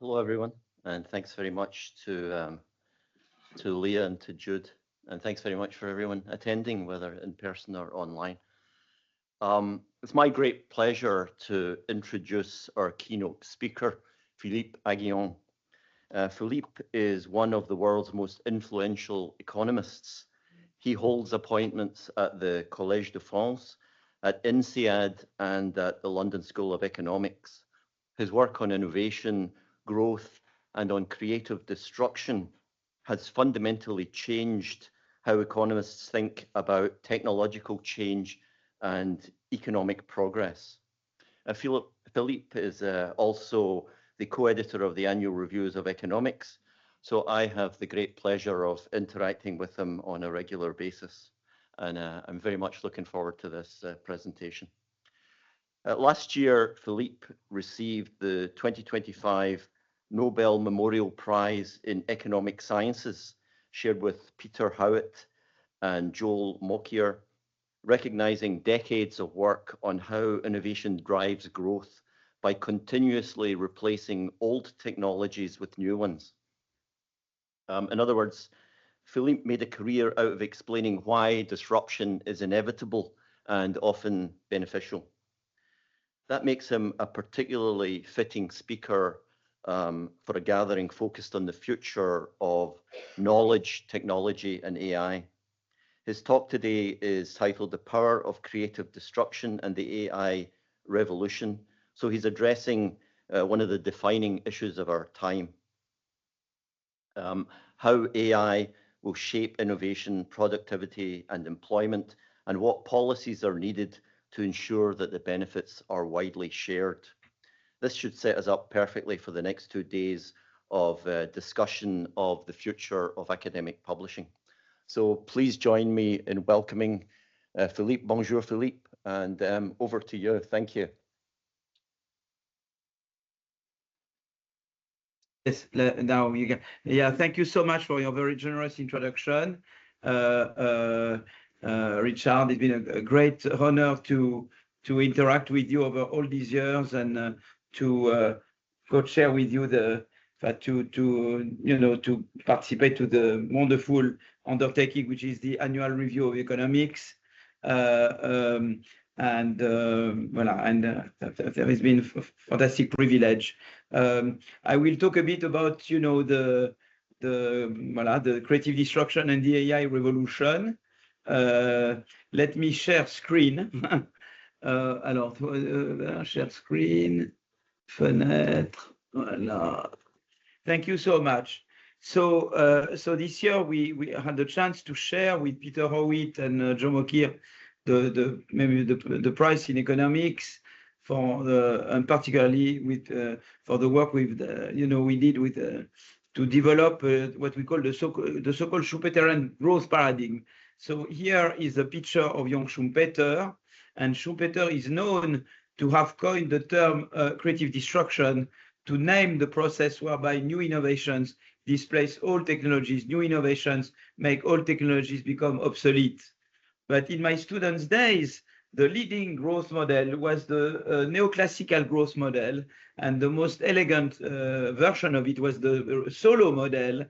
Hello, everyone, and thanks very much to Leah and to Jude, and thanks very much for everyone attending, whether in person or online. It's my great pleasure to introduce our keynote speaker, Philippe Aghion. Philippe is one of the world's most influential economists. He holds appointments at the Collège de France, at INSEAD, and at the London School of Economics. His work on innovation, growth, and on creative destruction has fundamentally changed how economists think about technological change and economic progress. Philippe is also the co-editor of the annual reviews of economics, so I have the great pleasure of interacting with him on a regular basis, and I'm very much looking forward to this presentation. Last year, Philippe received the 2025 Nobel Memorial Prize in Economic Sciences, shared with Peter Howitt and Joel Mokyr, recognizing decades of work on how innovation drives growth by continuously replacing old technologies with new ones. In other words, Philippe made a career out of explaining why disruption is inevitable and often beneficial. That makes him a particularly fitting speaker for a gathering focused on the future of knowledge, technology, and AI. His talk today is titled The Power of Creative Destruction and the AI Revolution. So he's addressing one of the defining issues of our time. How AI will shape innovation, productivity, and employment, and what policies are needed to ensure that the benefits are widely shared. This should set us up perfectly for the next 2 days of discussion of the future of academic publishing. So please join me in welcoming Philippe. Bonjour, Philippe, and over to you. Thank you. Yes, now you can. Yeah, thank you so much for your very generous introduction. Richard, it's been a great honor to interact with you over all these years and to co-share with you to participate to the wonderful undertaking, which is the annual review of economics. That has been a fantastic privilege. I will talk a bit about the creative destruction and the AI revolution. Let me share screen. Alors, share screen, fenêtre. Voilà. Thank you so much. So this year we had the chance to share with Peter Howitt and Joe Mokyr the prize in economics and particularly for the work we did to develop what we call the so-called Schumpeterian growth paradigm. So here is a picture of young Schumpeter, and Schumpeter is known to have coined the term creative destruction to name the process whereby new innovations displace old technologies, new innovations make old technologies become obsolete. But in my students' days, the leading growth model was the neoclassical growth model, and the most elegant version of it was the Solow model,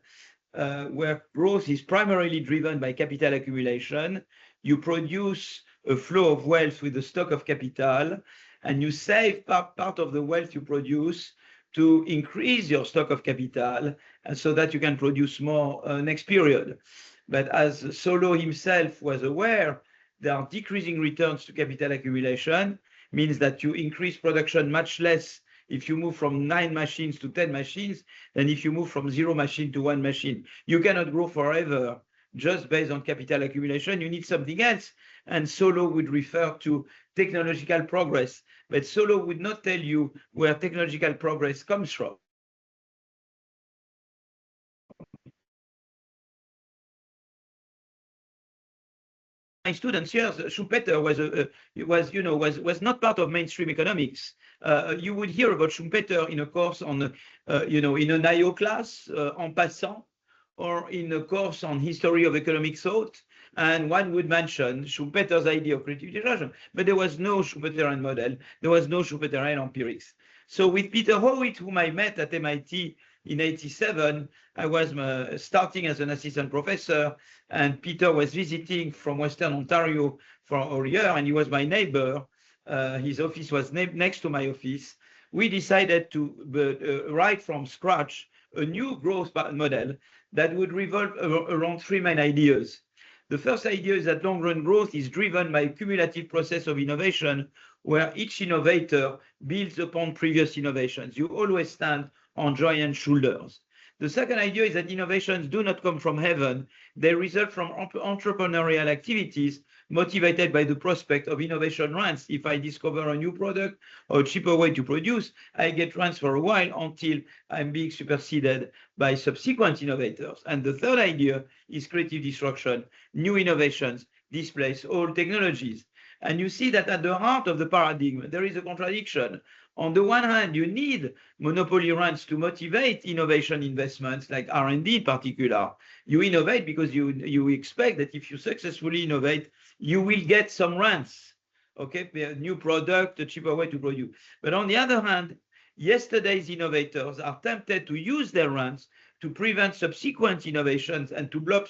where growth is primarily driven by capital accumulation. You produce a flow of wealth with the stock of capital, and you save part of the wealth you produce to increase your stock of capital so that you can produce more next period. But as Solow himself was aware, there are decreasing returns to capital accumulation, means that you increase production much less if you move from 9 machines to 10 machines than if you move from 0 machine to 1 machine. You cannot grow forever just based on capital accumulation. You need something else. And Solow would refer to technological progress. But Solow would not tell you where technological progress comes from. My students' years, Schumpeter was not part of mainstream economics. You would hear about Schumpeter in a course on, in an IO class, en passant, or in a course on history of economic thought, and one would mention Schumpeter's idea of creative destruction, but there was no Schumpeterian model, there was no Schumpeterian empirics. So with Peter Howitt, whom I met at MIT in '87, I was starting as an assistant professor, and Peter was visiting from Western Ontario for a year, and he was my neighbor. His office was next to my office. We decided to write from scratch a new growth model that would revolve around three main ideas. The first idea is that long-run growth is driven by a cumulative process of innovation where each innovator builds upon previous innovations. You always stand on giant shoulders. The second idea is that innovations do not come from heaven. They result from entrepreneurial activities motivated by the prospect of innovation rents. If I discover a new product or a cheaper way to produce, I get rents for a while until I'm being superseded by subsequent innovators. And the third idea is creative destruction. New innovations displace old technologies. And you see that at the heart of the paradigm, there is a contradiction. On the one hand, you need monopoly rents to motivate innovation investments, like R&D in particular. You innovate because you expect that if you successfully innovate, you will get some rents, okay? A new product, a cheaper way to produce. But on the other hand, yesterday's innovators are tempted to use their rents to prevent subsequent innovations and to block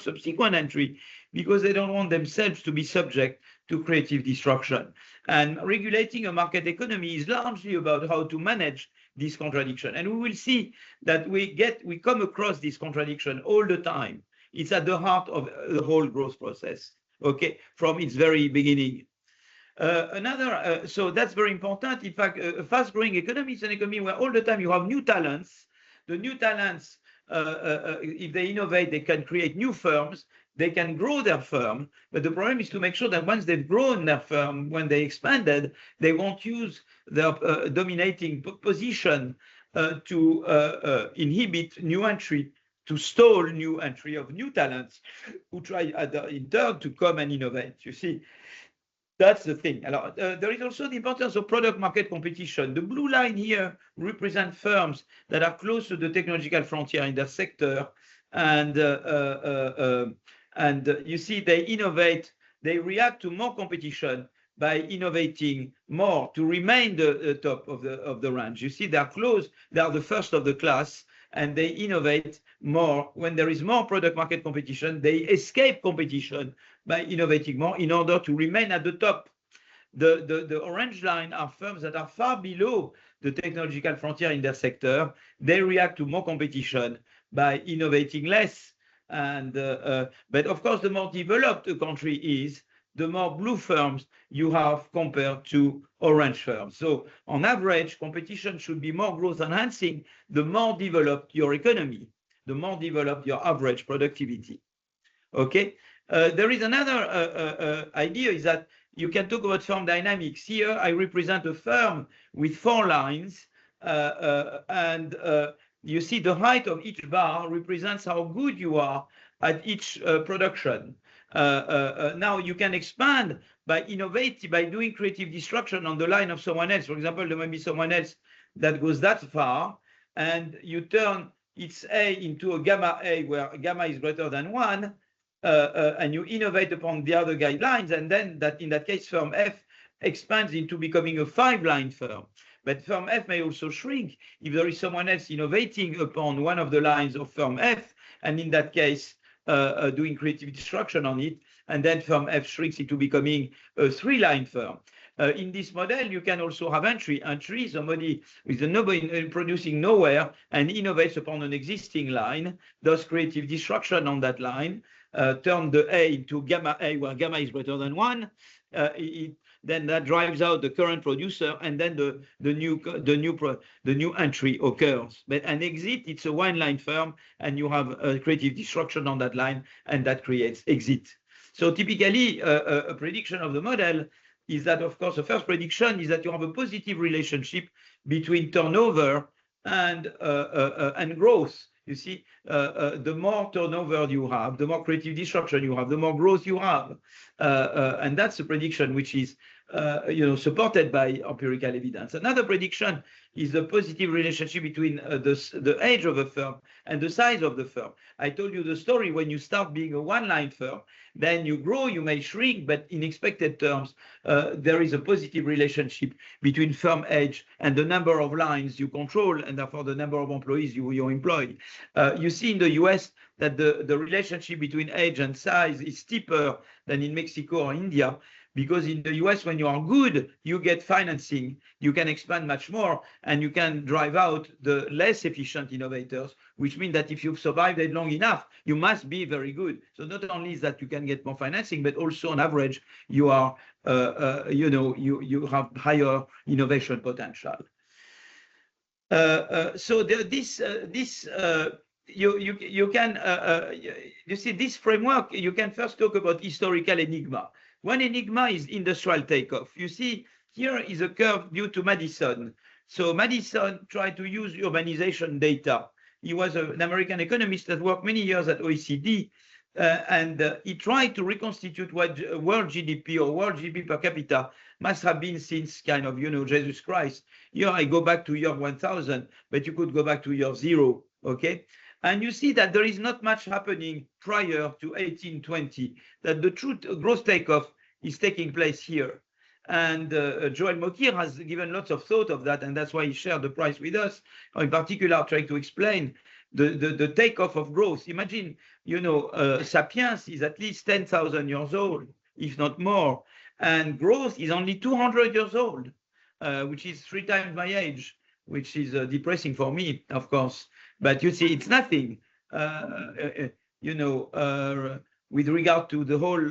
subsequent entry because they don't want themselves to be subject to creative destruction. And regulating a market economy is largely about how to manage this contradiction. And we will see that we come across this contradiction all the time. It's at the heart of the whole growth process, okay, from its very beginning. So that's very important. In fact, a fast-growing economy is an economy where all the time you have new talents. The new talents, if they innovate, they can create new firms. They can grow their firm, but the problem is to make sure that once they've grown their firm, when they expanded, they won't use their dominating position to inhibit new entry, to stall new entry of new talents who try in turn to come and innovate. You see, that's the thing. There is also the importance of product market competition. The blue line here represents firms that are close to the technological frontier in their sector, and you see, they innovate, they react to more competition by innovating more to remain the top of the range. You see, they are close, they are the first of the class, and they innovate more. When there is more product market competition, they escape competition by innovating more in order to remain at the top. The orange line are firms that are far below the technological frontier in their sector. They react to more competition by innovating less. But of course, the more developed a country is, the more blue firms you have compared to orange firms. So on average, competition should be more growth enhancing the more developed your economy, the more developed your average productivity. Okay. There is another idea is that you can talk about firm dynamics. Here I represent a firm with 4 lines, you see the height of each bar represents how good you are at each production. Now you can expand by innovating, by doing creative destruction on the line of someone else. For example, there may be someone else that goes that far, and you turn its A into a gamma A where gamma is greater than 1, and you innovate upon the other guidelines, and then that in that case, firm F expands into becoming a 5-line firm. But firm F may also shrink if there is someone else innovating upon one of the lines of firm F, and in that case, doing creative destruction on it, and then firm F shrinks into becoming a 3-line firm. In this model, you can also have entry. Entry, somebody with nobody producing nowhere and innovates upon an existing line, does creative destruction on that line, turn the A into gamma A where gamma is greater than 1. Then that drives out the current producer, and then the new entry occurs. But an exit, it's a 1-line firm, and you have a creative destruction on that line, and that creates exit. So typically, a prediction of the model is that, of course, the first prediction is that you have a positive relationship between turnover and growth. You see, the more turnover you have, the more creative destruction you have, the more growth you have, and that's a prediction which is supported by empirical evidence. Another prediction is the positive relationship between the age of a firm and the size of the firm. I told you the story. When you start being a one-line firm, then you grow, you may shrink, but in expected terms, there is a positive relationship between firm age and the number of lines you control, and therefore the number of employees you employ. You see in the US that the relationship between age and size is steeper than in Mexico or India, because in the US, when you are good, you get financing, you can expand much more, and you can drive out the less efficient innovators, which means that if you've survived it long enough, you must be very good. So not only is that you can get more financing, but also on average, you are, you have higher innovation potential. You see this framework, you can first talk about historical enigma. One enigma is industrial takeoff. You see, here is a curve due to Madison. So Madison tried to use urbanization data. He was an American economist that worked many years at OECD, and he tried to reconstitute what world GDP or world GDP per capita must have been since kind of, Jesus Christ. Here I go back to year 1000, but you could go back to year 0, okay? And you see that there is not much happening prior to 1820, that the true growth takeoff is taking place here. And Joel Mokyr has given lots of thought of that, and that's why he shared the prize with us, in particular trying to explain the takeoff of growth. Imagine, Sapiens is at least 10,000 years old, if not more, and growth is only 200 years old, which is 3 times my age, which is depressing for me, of course. But you see, it's nothing, with regard to the whole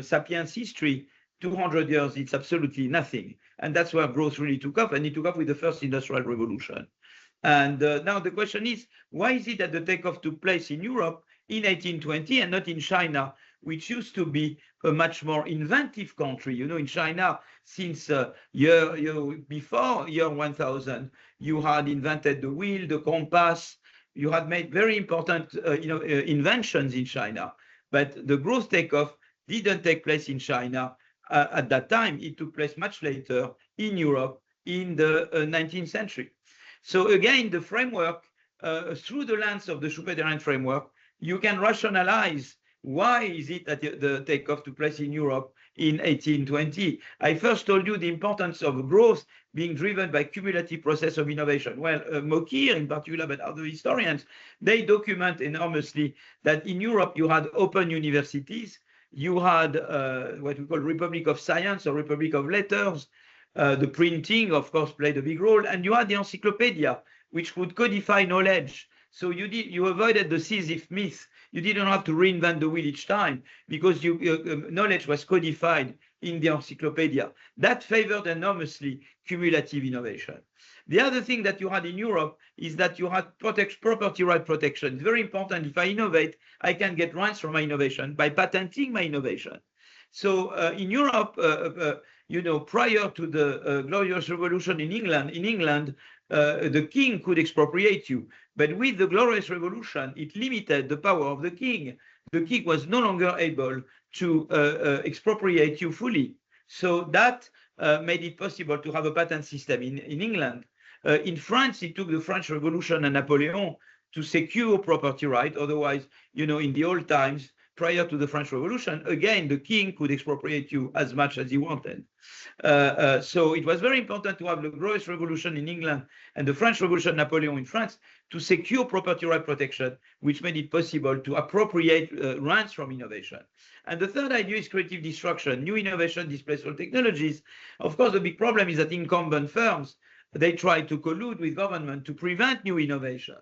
Sapiens history. 200 years, it's absolutely nothing. And that's where growth really took off, and it took off with the first industrial revolution. And now the question is, why is it that the takeoff took place in Europe in 1820 and not in China, which used to be a much more inventive country? In China, since before year 1000, you had invented the wheel, the compass, you had made very important inventions in China. But the growth takeoff didn't take place in China at that time. It took place much later in Europe in the 19th century. So again, the framework, through the lens of the Schumpeterian framework, you can rationalize why is it that the takeoff took place in Europe in 1820. I first told you the importance of growth being driven by cumulative process of innovation. Well, Mokyr in particular, but other historians, they document enormously that in Europe you had open universities, you had what we call Republic of Science or Republic of Letters. The printing, of course, played a big role, and you had the encyclopedia, which would codify knowledge. So you avoided the Sisyphus myth. You didn't have to reinvent the wheel each time because knowledge was codified in the encyclopedia. That favored enormously cumulative innovation. The other thing that you had in Europe is that you had property right protection. It's very important. If I innovate, I can get rights from my innovation by patenting my innovation. So in Europe, prior to the Glorious Revolution in England, the king could expropriate you. But with the Glorious Revolution, it limited the power of the king. The king was no longer able to expropriate you fully. So that made it possible to have a patent system in England. In France, it took the French Revolution and Napoleon to secure property right. Otherwise, in the old times, prior to the French Revolution, again, the king could expropriate you as much as he wanted. So it was very important to have the Glorious Revolution in England and the French Revolution, Napoleon in France, to secure property right protection, which made it possible to appropriate rents from innovation. And the third idea is creative destruction. New innovation displaces old technologies. Of course, the big problem is that incumbent firms, they try to collude with government to prevent new innovation.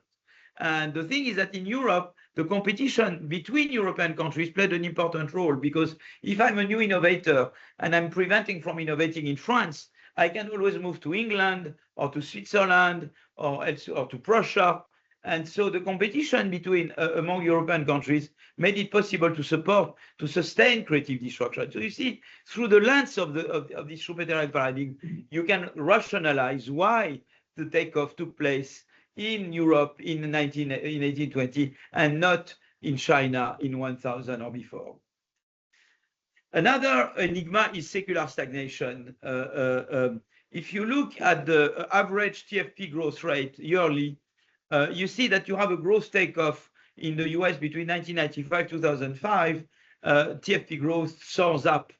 And the thing is that in Europe, the competition between European countries played an important role, because if I'm a new innovator and I'm preventing from innovating in France, I can always move to England or to Switzerland or to Prussia. And so the competition between among European countries made it possible to sustain creative destruction. So you see, through the lens of this Schumpeterian paradigm, you can rationalize why the takeoff took place in Europe in 1820 and not in China in 1000 or before. Another enigma is secular stagnation. if you look at the average TFP growth rate yearly, you see that you have a growth takeoff in the US between 1995 2005. TFP growth soars up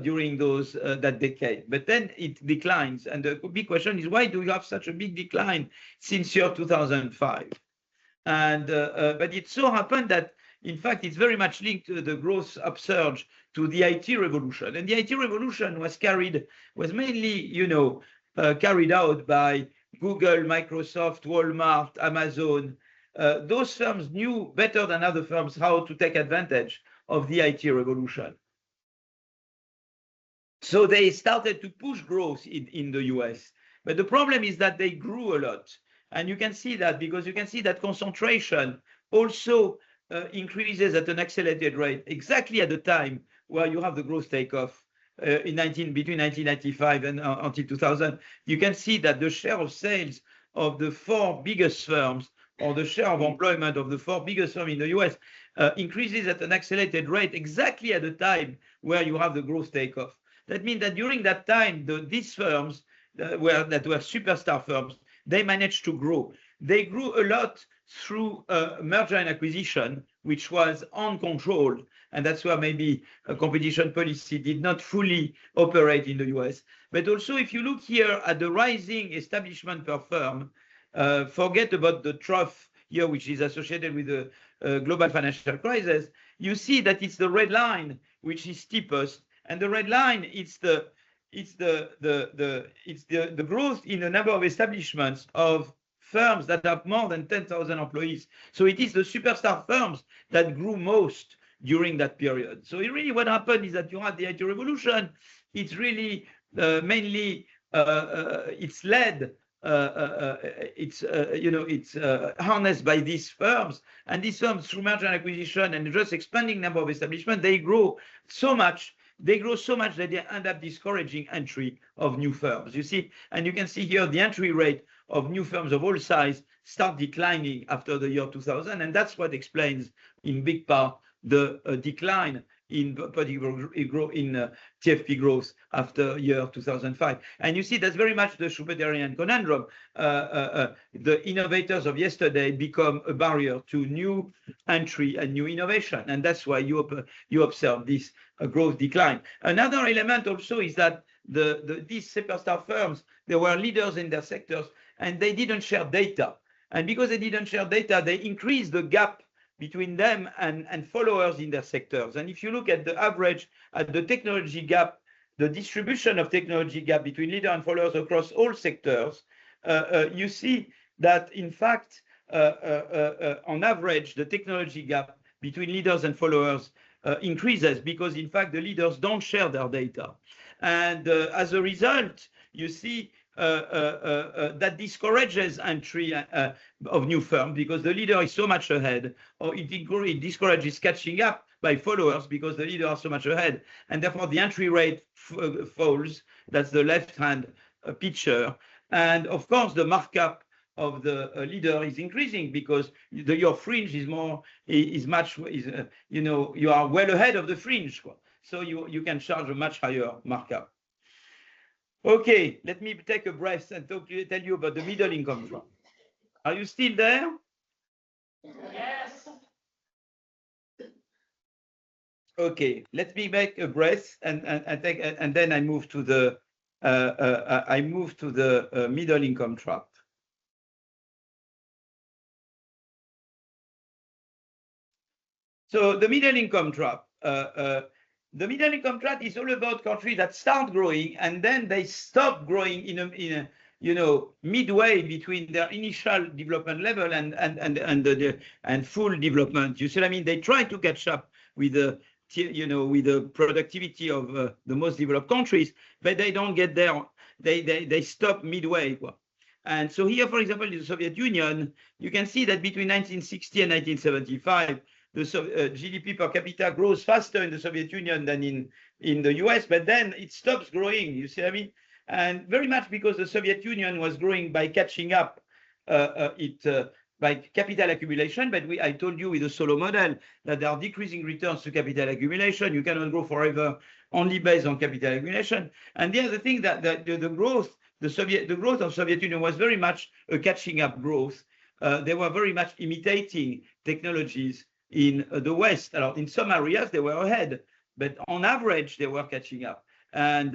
during that decade, but then it declines. And the big question is, why do you have such a big decline since year 2005? And but it so happened that, in fact, it's very much linked to the growth upsurge to the IT revolution. And the IT revolution was mainly, carried out by Google, Microsoft, Walmart, Amazon. Those firms knew better than other firms how to take advantage of the IT revolution. So they started to push growth in the US. But the problem is that they grew a lot. And you can see that because you can see that concentration also increases at an accelerated rate exactly at the time where you have the growth takeoff between 1995 and until 2000. You can see that the share of sales of the four biggest firms, or the share of employment of the four biggest firms in the US, increases at an accelerated rate exactly at the time where you have the growth takeoff. That means that during that time, these firms that were superstar firms, they managed to grow. They grew a lot through merger and acquisition, which was uncontrolled. And that's where maybe a competition policy did not fully operate in the US. But also, if you look here at the rising establishment per firm, forget about the trough here, which is associated with the global financial crisis, you see that it's the red line, which is steepest. And the red line, it's the growth in the number of establishments of firms that have more than 10,000 employees. So it is the superstar firms that grew most during that period. So really what happened is that you had the IT revolution. It's really mainly, it's led, it's harnessed by these firms. And these firms, through merger and acquisition and just expanding number of establishments, they grow so much that they end up discouraging entry of new firms. You see, and you can see here the entry rate of new firms of all size start declining after the year 2000, and that's what explains in big part the decline in particular in TFP growth after year 2005. And you see that's very much the Schumpeterian conundrum. The innovators of yesterday become a barrier to new entry and new innovation, and that's why you observe this growth decline. Another element also is that these superstar firms, they were leaders in their sectors, and they didn't share data. And because they didn't share data, they increased the gap between them and followers in their sectors. And if you look at the average, at the technology gap, the distribution of technology gap between leaders and followers across all sectors, you see that, in fact, on average, the technology gap between leaders and followers increases because, in fact, the leaders don't share their data. And as a result, you see that discourages entry of new firms because the leader is so much ahead, or it discourages catching up by followers because the leader is so much ahead, and therefore the entry rate falls. That's the left-hand picture. And of course, the markup of the leader is increasing because your fringe is you are well ahead of the fringe, so you can charge a much higher markup. Okay, let me take a breath and tell you about the middle income trap. Are you still there? Yes. Okay, let me make a breath and then I move to the middle income trap. So the middle income trap. The middle income trap is all about countries that start growing and then they stop growing in a midway between their initial development level and full development. You see what I mean? They try to catch up with the productivity of the most developed countries, but they don't get there. They stop midway. And so here, for example, in the Soviet Union, you can see that between 1960 and 1975. The GDP per capita grows faster in the Soviet Union than in the US, but then it stops growing, you see what I mean? And very much because the Soviet Union was growing by catching up by capital accumulation, but I told you with the solo model that there are decreasing returns to capital accumulation. You cannot grow forever only based on capital accumulation. And the other thing that the growth of Soviet Union was very much a catching up growth. They were very much imitating technologies in the West. In some areas, they were ahead, but on average, they were catching up. And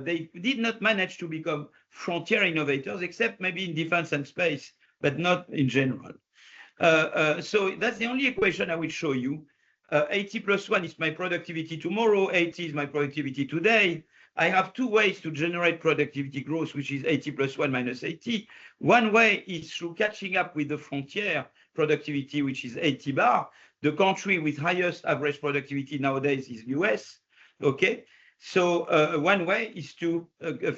they did not manage to become frontier innovators, except maybe in defense and space, but not in general. So that's the only equation I will show you. 80 plus 1 is my productivity tomorrow, 80 is my productivity today. I have two ways to generate productivity growth, which is 80 plus 1 minus 80. One way is through catching up with the frontier productivity, which is 80 bar. The country with highest average productivity nowadays is US, okay? So one way is to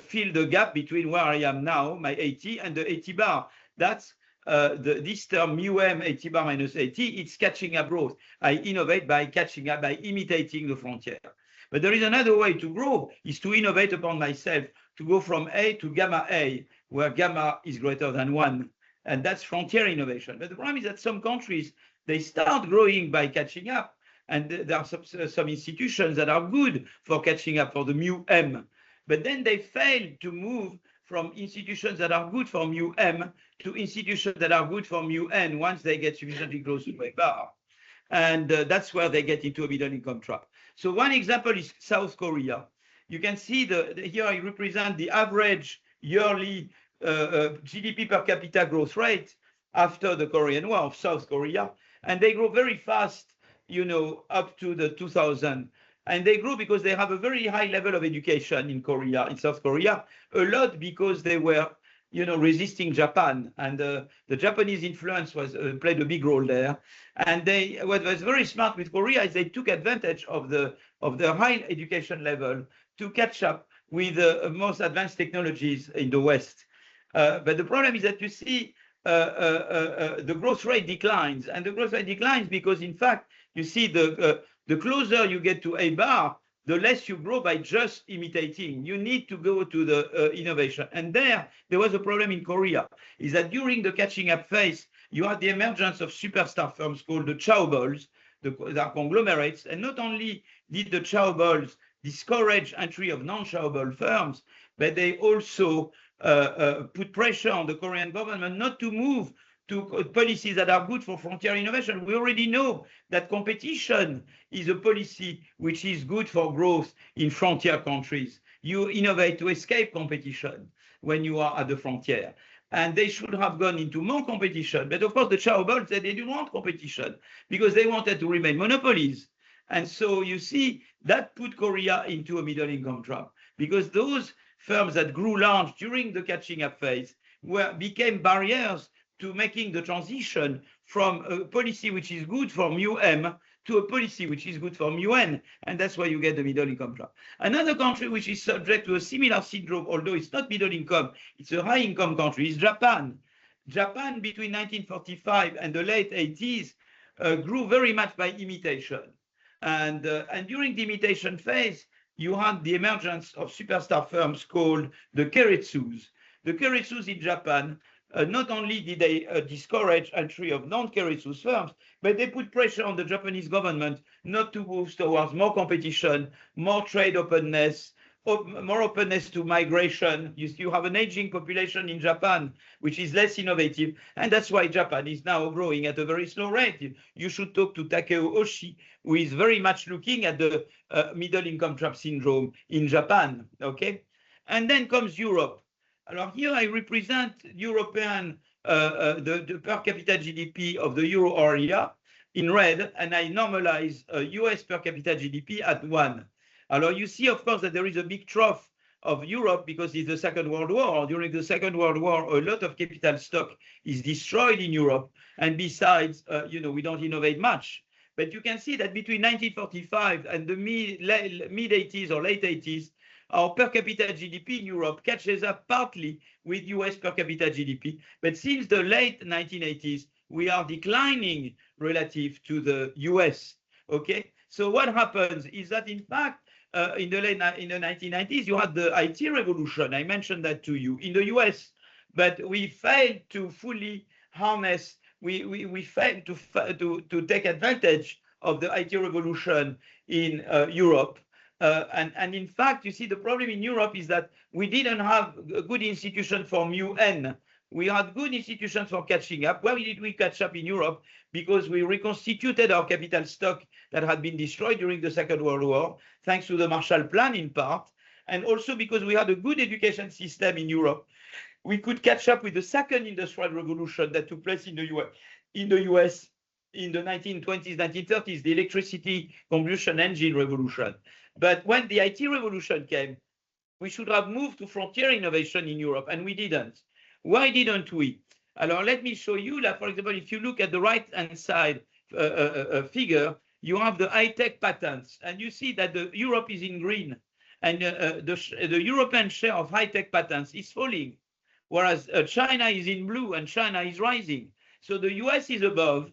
fill the gap between where I am now, my 80, and the 80 bar. That's this term mu-m 80 bar minus 80, it's catching up growth. I innovate by catching up, by imitating the frontier. But there is another way to grow, is to innovate upon myself, to go from A to gamma A, where gamma is greater than 1. And that's frontier innovation. But the problem is that some countries, they start growing by catching up. And there are some institutions that are good for catching up for the mu-m. But then they fail to move from institutions that are good for mu-m to institutions that are good for mu-n once they get sufficiently close to a bar. And that's where they get into a middle income trap. So one example is South Korea. You can see here I represent the average yearly GDP per capita growth rate after the Korean War of South Korea. And they grow very fast, you know, up to the 2000. And they grew because they have a very high level of education in Korea, in South Korea, a lot because they were, you know, resisting Japan, and the Japanese influence was played a big role there. And what was very smart with Korea is they took advantage of the high education level to catch up with the most advanced technologies in the West. But the problem is that you see the growth rate declines, and the growth rate declines because, in fact, you see the closer you get to a bar, the less you grow by just imitating. You need to go to the innovation. And there was a problem in Korea, is that during the catching up phase, you had the emergence of superstar firms called the chaebols, they are conglomerates. And not only did the chaebols discourage entry of non-chaebol firms, but they also put pressure on the Korean government not to move to policies that are good for frontier innovation. We already know that competition is a policy which is good for growth in frontier countries. You innovate to escape competition when you are at the frontier. And they should have gone into more competition. But of course, the chaebols said they didn't want competition because they wanted to remain monopolies. And so you see, that put Korea into a middle income trap, because those firms that grew large during the catching up phase became barriers to making the transition from a policy which is good for mu-m to a policy which is good for mu-n. And that's why you get the middle income trap. Another country which is subject to a similar syndrome, although it's not middle income, it's a high income country, is Japan. Japan, between 1945 and the late 80s, grew very much by imitation. And during the imitation phase, you had the emergence of superstar firms called the keiretsus. The keiretsus in Japan, not only did they discourage entry of non-keiretsus firms, but they put pressure on the Japanese government not to move towards more competition, more trade openness, more openness to migration. You have an aging population in Japan, which is less innovative, and that's why Japan is now growing at a very slow rate. You should talk to Takeo Oshii, who is very much looking at the middle income trap syndrome in Japan, okay? And then comes Europe. Alors here I represent European, the per capita GDP of the euro area in red, and I normalize US per capita GDP at 1. Alors you see, of course, that there is a big trough of Europe because it's the Second World War. During the Second World War, a lot of capital stock is destroyed in Europe. And besides, you know, we don't innovate much. But you can see that between 1945 and the mid-80s or late 80s, our per capita GDP in Europe catches up partly with US per capita GDP. But since the late 1980s, we are declining relative to the US, okay? So what happens is that, in fact, in the 1990s, you had the IT revolution. I mentioned that to you in the US, but we failed to fully harness, we failed to take advantage of the IT revolution in Europe. And in fact, you see, the problem in Europe is that we didn't have a good institution for mu-n. We had good institutions for catching up. Why did we catch up in Europe? Because we reconstituted our capital stock that had been destroyed during the Second World War, thanks to the Marshall Plan in part, and also because we had a good education system in Europe. We could catch up with the second industrial revolution that took place in the US in the 1920s, 1930s, the electricity combustion engine revolution. But when the IT revolution came, we should have moved to frontier innovation in Europe, and we didn't. Why didn't we? Alors, let me show you that, for example, if you look at the right-hand side figure, you have the high-tech patents, and you see that Europe is in green, and the European share of high-tech patents is falling, whereas China is in blue, and China is rising. So the US is above,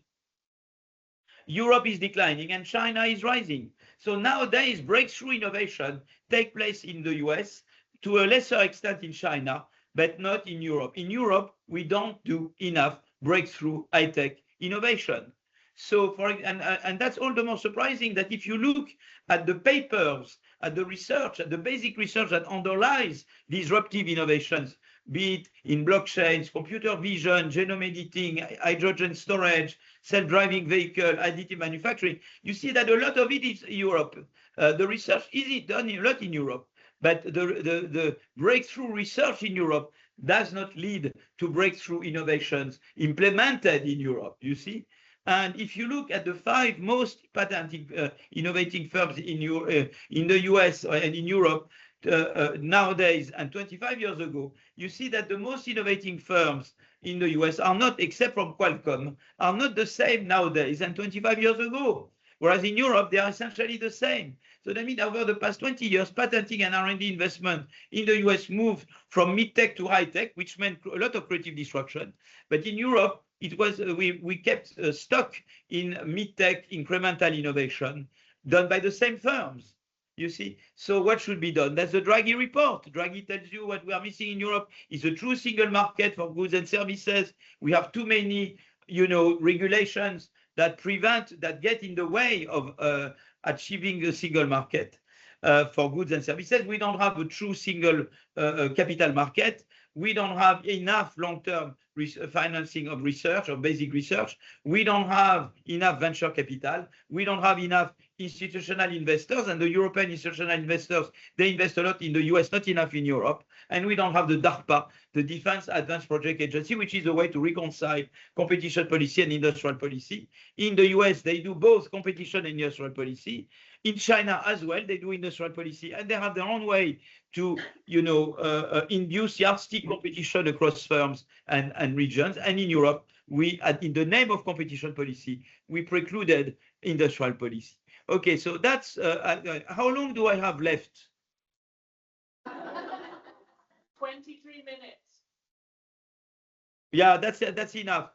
Europe is declining, and China is rising. So nowadays, breakthrough innovation take place in the US, to a lesser extent in China, but not in Europe. In Europe, we don't do enough breakthrough high-tech innovation. So, and that's all the more surprising that if you look at the papers, at the research, at the basic research that underlies disruptive innovations, be it in blockchains, computer vision, genome editing, hydrogen storage, self-driving vehicle, additive manufacturing, you see that a lot of it is Europe. The research is done a lot in Europe, but the breakthrough research in Europe does not lead to breakthrough innovations implemented in Europe, you see? And if you look at the 5 most patented innovating firms in the US and in Europe nowadays and 25 years ago, you see that the most innovating firms in the US are not, except from Qualcomm, are not the same nowadays than 25 years ago. Whereas in Europe, they are essentially the same. So that means over the past 20 years, patenting and R&D investment in the US moved from mid-tech to high-tech, which meant a lot of creative disruption. But in Europe, it was we kept stuck in mid-tech incremental innovation done by the same firms, you see. So what should be done? That's the Draghi report. Draghi tells you what we are missing in Europe is a true single market for goods and services. We have too many, regulations that get in the way of achieving a single market for goods and services. We don't have a true single capital market. We don't have enough long-term financing of research or basic research. We don't have enough venture capital. We don't have enough institutional investors, and the European institutional investors, they invest a lot in the US, not enough in Europe. And we don't have the DARPA, the Defense Advanced Project Agency, which is a way to reconcile competition policy and industrial policy. In the US, they do both competition and industrial policy. In China as well, they do industrial policy, and they have their own way to, induce yardstick competition across firms and regions. And in Europe, in the name of competition policy, we precluded industrial policy. Okay, so that's, how long do I have left? 23 minutes. Yeah, that's enough.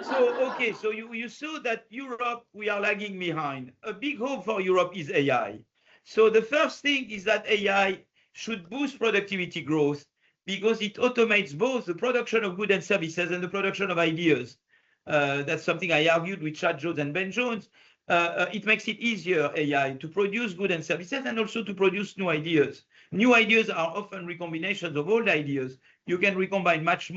So, okay, so you saw that Europe, we are lagging behind. A big hope for Europe is AI. So the first thing is that AI should boost productivity growth because it automates both the production of goods and services and the production of ideas. That's something I argued with Chad Jones and Ben Jones. It makes it easier, AI, to produce goods and services and also to produce new ideas. New ideas are often recombinations of old ideas. You can recombine much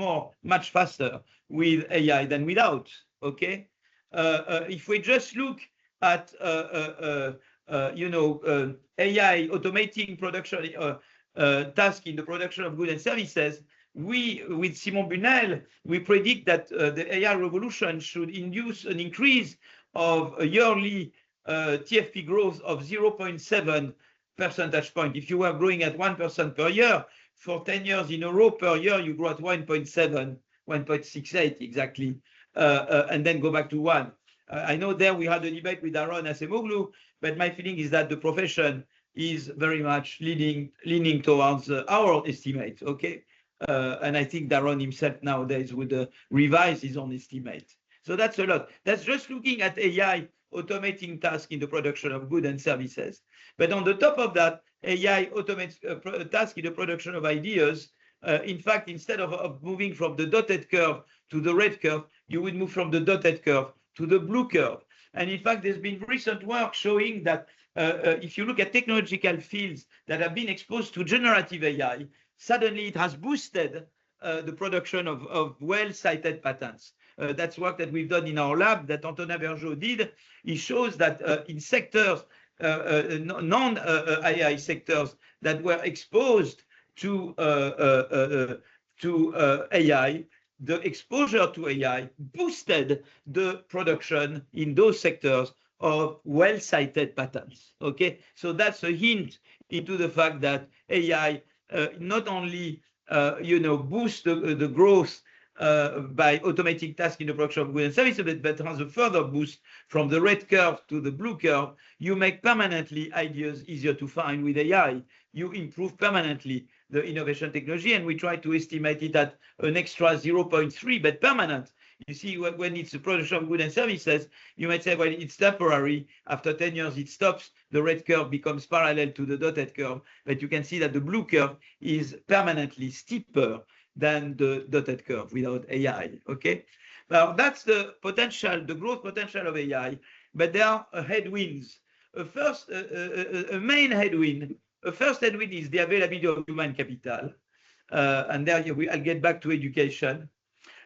faster with AI than without, okay? If we just look at, AI automating production task in the production of goods and services, with Simon Bunel, we predict that the AI revolution should induce an increase of a yearly TFP growth of 0.7 percentage point. If you were growing at 1% per year, for 10 years in a row per year, you grow at 1.7, 1.68 exactly, and then go back to 1. I know there we had a debate with Aaron Asemoglu, but my feeling is that the profession is very much leaning towards our estimate, okay? And I think Daron himself nowadays would revise his own estimate. So that's a lot. That's just looking at AI automating tasks in the production of goods and services. But on the top of that, AI automates tasks in the production of ideas. In fact, instead of moving from the dotted curve to the red curve, you would move from the dotted curve to the blue curve. And in fact, there's been recent work showing that if you look at technological fields that have been exposed to generative AI, suddenly it has boosted the production of well-cited patents. That's work that we've done in our lab that Antonin Bergeau did. He shows that in sectors, non-AI sectors that were exposed to AI, the exposure to AI boosted the production in those sectors of well-cited patents. Okay, so that's a hint into the fact that AI not only boosts the growth by automating tasks in the production of goods and services, but has a further boost from the red curve to the blue curve. You make permanently ideas easier to find with AI. You improve permanently the innovation technology, and we try to estimate it at an extra 0.3, but permanent. You see, when it's the production of goods and services, you might say, well, it's temporary. After 10 years, it stops. The red curve becomes parallel to the dotted curve. But you can see that the blue curve is permanently steeper than the dotted curve without AI. Okay, now that's the potential, the growth potential of AI. But there are headwinds. A main headwind. The first headwind is the availability of human capital, and there I'll get back to education.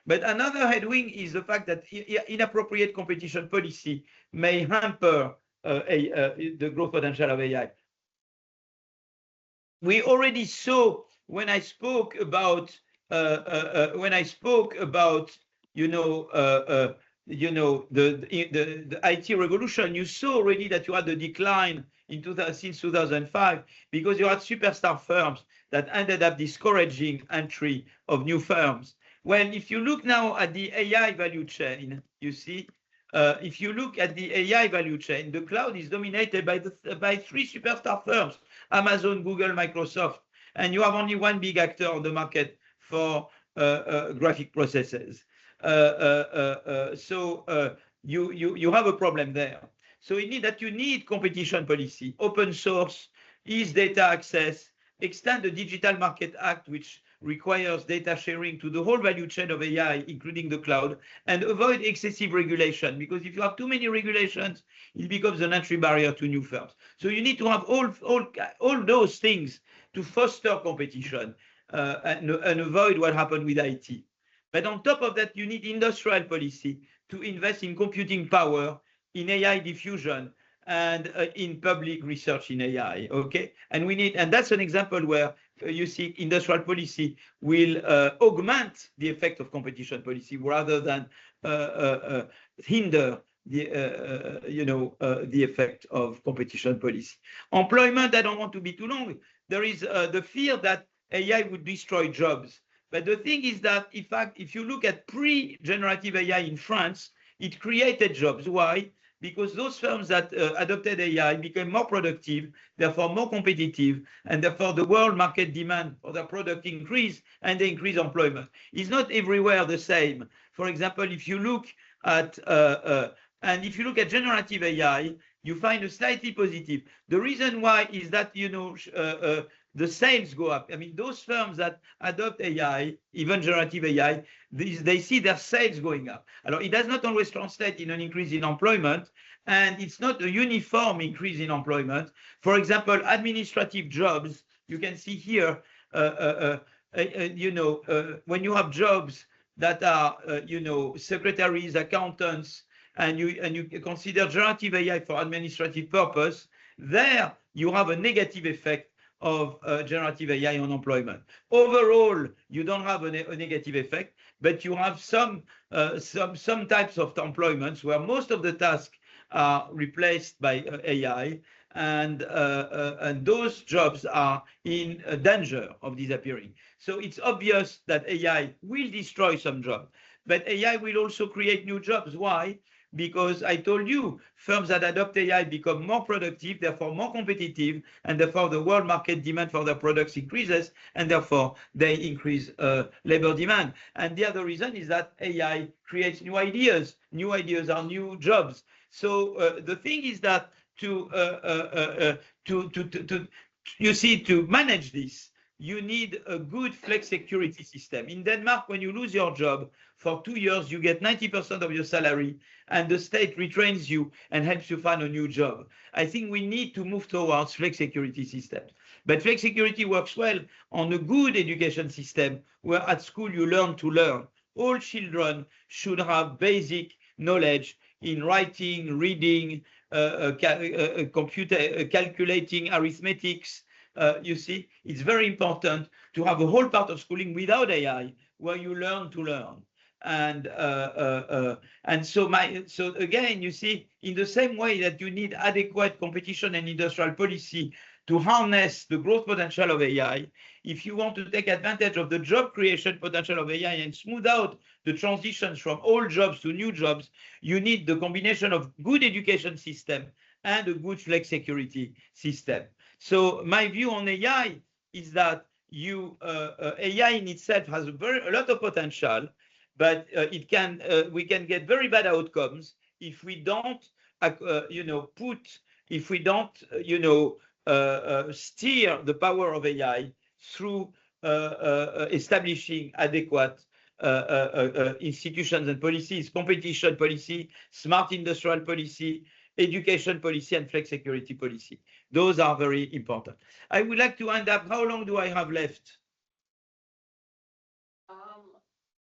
But another headwind is the fact that inappropriate competition policy may hamper the growth potential of AI. We already saw when I spoke about the IT revolution. You saw already that you had a decline since 2005 because you had superstar firms that ended up discouraging entry of new firms. Well, if you look now at the AI value chain, you see, if you look at the AI value chain, the cloud is dominated by three superstar firms: Amazon, Google, Microsoft, and you have only one big actor on the market for graphic processors. So you have a problem there. So you need competition policy, open source, ease data access, extend the Digital Market Act, which requires data sharing to the whole value chain of AI, including the cloud, and avoid excessive regulation, because if you have too many regulations, it becomes an entry barrier to new firms. So you need to have all those things to foster competition and avoid what happened with IT. But on top of that, you need industrial policy to invest in computing power, in AI diffusion, and in public research in AI. Okay, and that's an example where you see industrial policy will augment the effect of competition policy rather than hinder the effect of competition policy. Employment, I don't want to be too long. There is the fear that AI would destroy jobs. But the thing is that, in fact, if you look at pre-generative AI in France, it created jobs. Why? Because those firms that adopted AI became more productive, therefore more competitive, and therefore the world market demand for their product increased, and they increase employment. It's not everywhere the same. For example, if you look at generative AI, you find a slightly positive. The reason why is that the sales go up. I mean, those firms that adopt AI, even generative AI, they see their sales going up. It does not always translate in an increase in employment, and it's not a uniform increase in employment. For example, administrative jobs, you can see here, when you have jobs that are, secretaries, accountants, and you consider generative AI for administrative purpose, there you have a negative effect of generative AI on employment. Overall, you don't have a negative effect, but you have some types of employments where most of the tasks are replaced by AI, and those jobs are in danger of disappearing. So it's obvious that AI will destroy some jobs, but AI will also create new jobs. Why? Because I told you, firms that adopt AI become more productive, therefore more competitive, and therefore the world market demand for their products increases, and therefore they increase labor demand. And the other reason is that AI creates new ideas. New ideas are new jobs. So the thing is that to manage this, you need a good flex security system. In Denmark, when you lose your job for 2 years, you get 90% of your salary, and the state retrains you and helps you find a new job. I think we need to move towards flex security systems. But flex security works well on a good education system where at school you learn to learn. All children should have basic knowledge in writing, reading, calculating, arithmetics. You see, it's very important to have a whole part of schooling without AI where you learn to learn. And so again, you see, in the same way that you need adequate competition and industrial policy to harness the growth potential of AI, if you want to take advantage of the job creation potential of AI and smooth out the transitions from old jobs to new jobs, you need the combination of good education system and a good flex security system. So my view on AI is that AI in itself has a lot of potential, but we can get very bad outcomes if we don't, steer the power of AI through establishing adequate institutions and policies, competition policy, smart industrial policy, education policy, and flex security policy. Those are very important. I would like to end up. How long do I have left?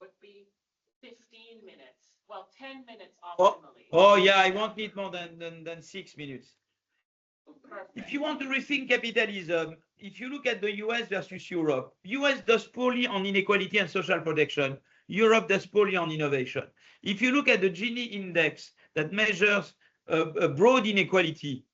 Would be 15 minutes. Well, 10 minutes Oh, optimally. yeah, I won't need more than 6 minutes. Perfect. If you want to rethink capitalism, if you look at the US versus Europe, US does poorly on inequality and social protection. Europe does poorly on innovation. If you look at the Gini index that measures broad inequality,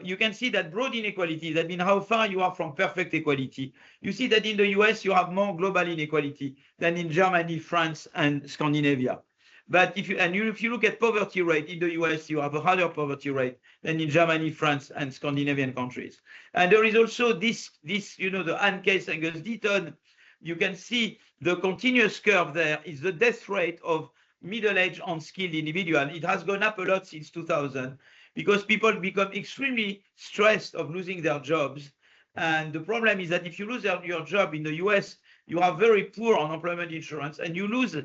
you can see that broad inequality, that means how far you are from perfect equality. You see that in the US, you have more global inequality than in Germany, France, and Scandinavia. But if you look at poverty rate in the US, you have a higher poverty rate than in Germany, France, and Scandinavian countries. And there is also this, the Anne Case Angus Deaton. You can see the continuous curve there is the death rate of middle-aged unskilled individuals. It has gone up a lot since 2000 because people become extremely stressed of losing their jobs. And the problem is that if you lose your job in the US, you have very poor unemployment insurance and you lose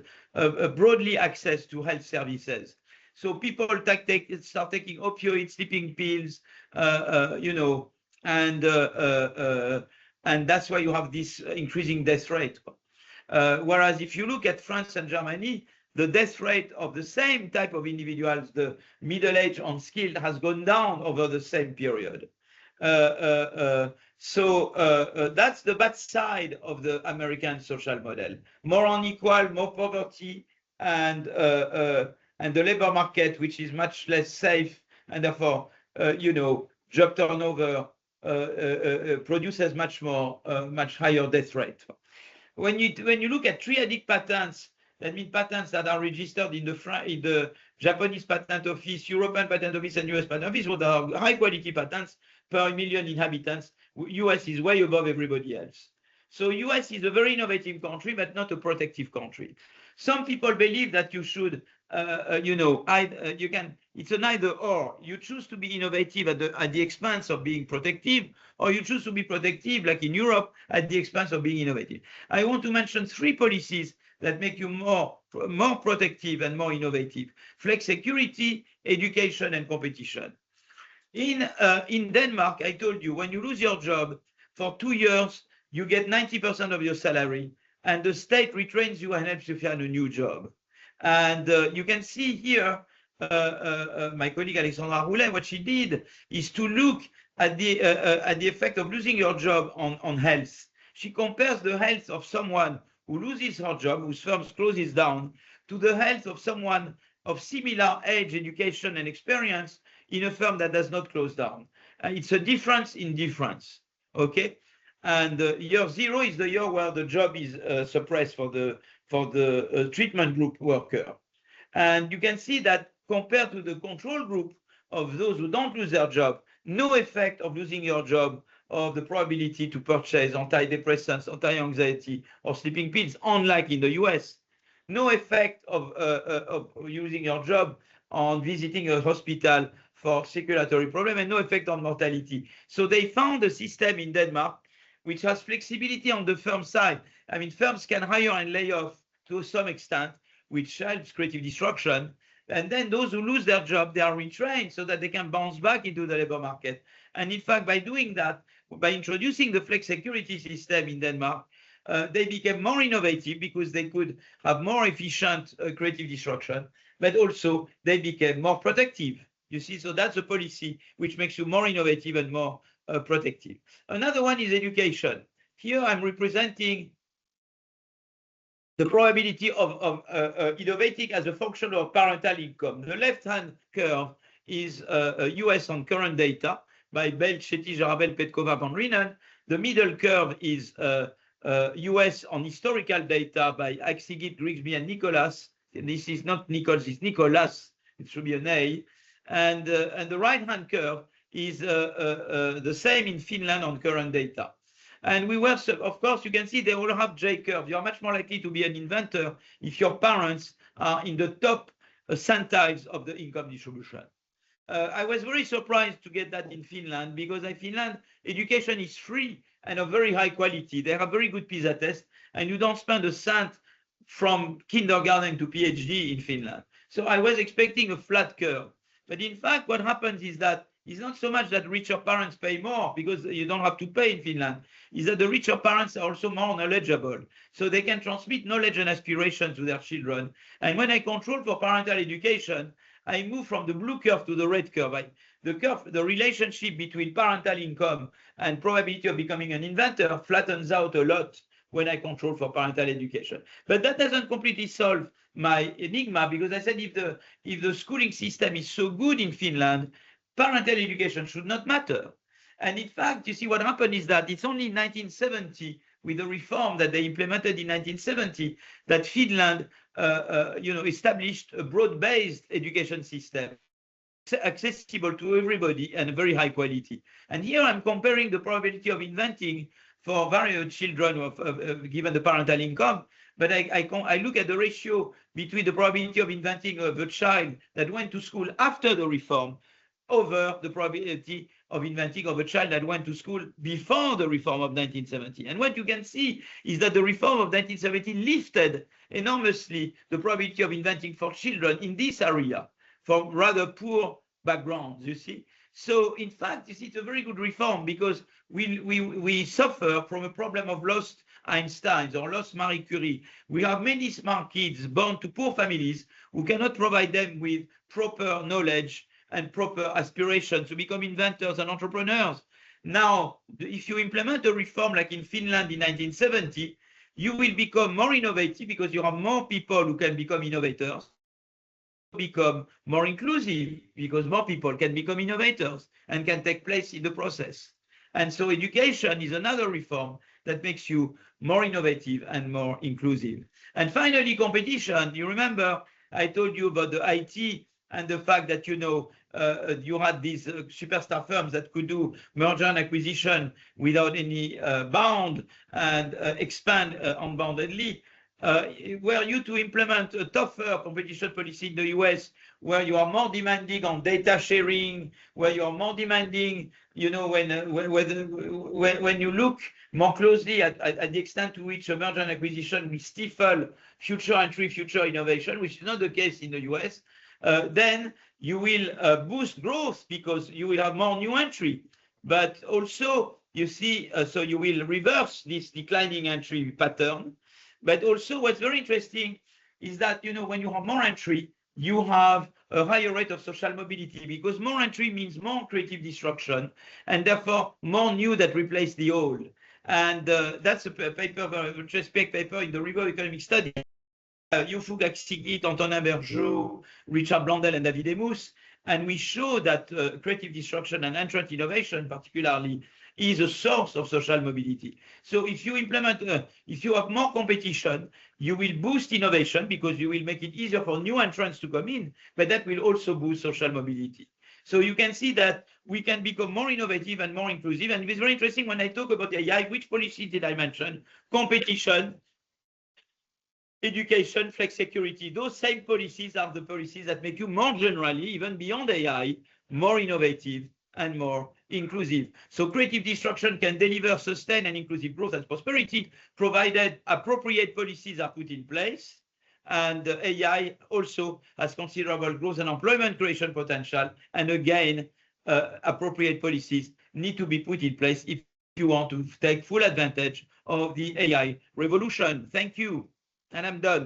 broadly access to health services. So people start taking opioids, sleeping pills, and that's why you have this increasing death rate. Whereas if you look at France and Germany, the death rate of the same type of individuals, the middle-aged unskilled, has gone down over the same period. So that's the bad side of the American social model. More unequal, more poverty, and the labor market, which is much less safe, and therefore, job turnover produces much higher death rate. When you look at triadic patents, that means patents that are registered in the Japanese Patent Office, European Patent Office, and US Patent Office, what are high quality patents per million inhabitants. US is way above everybody else. So US is a very innovative country, but not a protective country. Some people believe that you should, it's an either or. You choose to be innovative at the expense of being protective, or you choose to be protective, like in Europe, at the expense of being innovative. I want to mention 3 policies that make you more protective and more innovative: flex security, education, and competition. In Denmark, I told you, when you lose your job for 2 years, you get 90% of your salary, and the state retrains you and helps you find a new job. And you can see here, my colleague Alexandra Roulet, what she did is to look at the effect of losing your job on health. She compares the health of someone who loses her job, whose firm closes down, to the health of someone of similar age, education, and experience in a firm that does not close down. It's a difference in difference, okay? And year 0 is the year where the job is suppressed for the treatment group worker. And you can see that compared to the control group of those who don't lose their job, no effect of losing your job or the probability to purchase antidepressants, anti-anxiety, or sleeping pills, unlike in the US. No effect of using your job on visiting a hospital for circulatory problem, and no effect on mortality. So they found a system in Denmark which has flexibility on the firm side. I mean, firms can hire and lay off to some extent, which helps creative destruction. And then those who lose their job, they are retrained so that they can bounce back into the labor market. And in fact, by doing that, by introducing the flex security system in Denmark, they became more innovative because they could have more efficient creative destruction, but also they became more protective. You see, so that's a policy which makes you more innovative and more protective. Another one is education. Here I'm representing the probability of innovating as a function of parental income. The left-hand curve is US on current data by Bell, Chetty, Jarabel, Petkova, Van Reenen. The middle curve is US on historical data by Aksigit, Grigsby, and Nicholas. This is not Nichols, it's Nicholas. It should be an A. And the right-hand curve is the same in Finland on current data. And we were, of course, you can see they all have J curve. You're much more likely to be an inventor if your parents are in the top centiles of the income distribution. I was very surprised to get that in Finland because in Finland, education is free and of very high quality. They have very good PISA tests, and you don't spend a cent from kindergarten to PhD in Finland. So I was expecting a flat curve. But in fact, what happens is that it's not so much that richer parents pay more because you don't have to pay in Finland. Is that the richer parents are also more knowledgeable. So they can transmit knowledge and aspiration to their children. And when I control for parental education, I move from the blue curve to the red curve. The relationship between parental income and probability of becoming an inventor flattens out a lot when I control for parental education. But that doesn't completely solve my enigma because I said if the schooling system is so good in Finland, parental education should not matter. And in fact, you see what happened is that it's only in 1970, with the reform that they implemented in 1970, that Finland established a broad-based education system, accessible to everybody and very high quality. And here I'm comparing the probability of inventing for various children given the parental income. But I look at the ratio between the probability of inventing of a child that went to school after the reform over the probability of inventing of a child that went to school before the reform of 1970. And what you can see is that the reform of 1970 lifted enormously the probability of inventing for children in this area from rather poor backgrounds, you see. So in fact, you see, it's a very good reform because we suffer from a problem of lost Einsteins or lost Marie Curie. We have many smart kids born to poor families who cannot provide them with proper knowledge and proper aspiration to become inventors and entrepreneurs. Now, if you implement a reform like in Finland in 1970, you will become more innovative because you have more people who can become innovators, become more inclusive because more people can become innovators and can take place in the process. And so education is another reform that makes you more innovative and more inclusive. And finally, competition. You remember I told you about the IT and the fact that, you had these superstar firms that could do merger and acquisition without any bound and expand unboundedly. Were you to implement a tougher competition policy in the US, where you are more demanding on data sharing, where you are more demanding, when you look more closely at the extent to which a merger and acquisition will stifle future entry, future innovation, which is not the case in the US, then you will boost growth because you will have more new entry. But also, you see, so you will reverse this declining entry pattern. But also what's very interesting is that, when you have more entry, you have a higher rate of social mobility because more entry means more creative destruction and therefore more new that replace the old. And that's a paper, very interesting paper in the Review of Economic Studies. Yufug Aksigit, Antonin Bergeau, Richard Blandel, and David Emus. And we show that creative destruction and entrant innovation particularly is a source of social mobility. So if you if you have more competition, you will boost innovation because you will make it easier for new entrants to come in, but that will also boost social mobility. So you can see that we can become more innovative and more inclusive. And it's very interesting when I talk about AI, which policy did I mention? Competition, education, flex security. Those same policies are the policies that make you more generally, even beyond AI, more innovative and more inclusive. So creative destruction can deliver sustained and inclusive growth and prosperity, provided appropriate policies are put in place. And AI also has considerable growth and employment creation potential. And again, appropriate policies need to be put in place if you want to take full advantage of the AI revolution. Thank you. And I'm done.